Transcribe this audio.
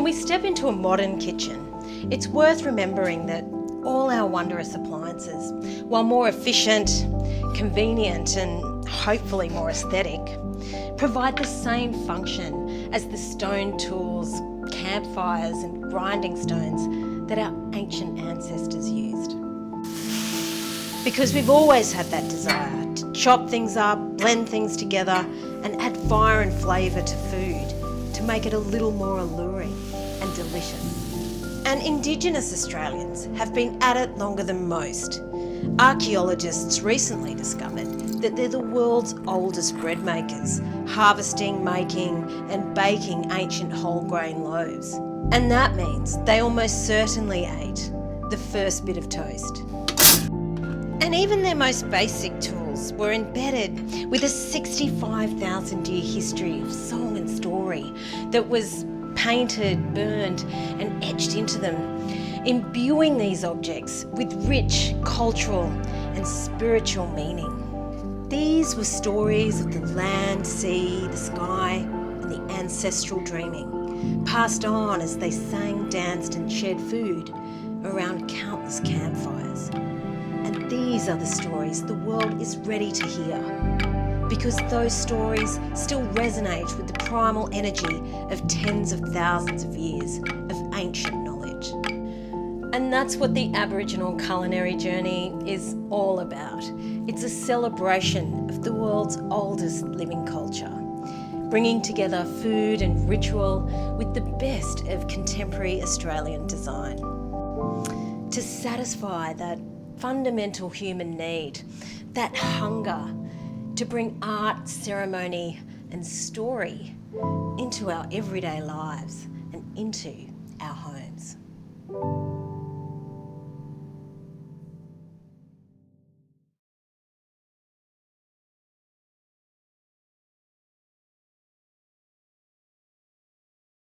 When we step into a modern kitchen, it's worth remembering that all our wondrous appliances, while more efficient, convenient and hopefully more aesthetic, provide the same function as the stone tools, campfires and grinding stones that our ancient ancestors used. Because we've always had that desire to chop things up, blend things together and add fire and flavour to food to make it a little more alluring and delicious. And Indigenous Australians have been at it longer than most. Archaeologists recently discovered that they're the world's oldest bread makers, harvesting, making and baking ancient whole grain loaves. And that means they almost certainly ate the first bit of toast. And even their most basic tools were embedded with a 65,000 year history of song and story that was painted, burned and etched into them, imbuing these objects with rich cultural and spiritual meaning. These were stories of the land, sea, the sky and the ancestral dreaming, passed on as they sang, danced and shared food around countless campfires. And these are the stories the world is ready to hear, because those stories still resonate with the primal energy of tens of thousands of years of ancient knowledge. And that's what the Aboriginal Culinary Journey is all about. It's a celebration of the world's oldest living culture, bringing together food and ritual with the best of contemporary Australian design to satisfy that fundamental human need, that hunger to bring art, ceremony and story into our everyday lives and into our homes.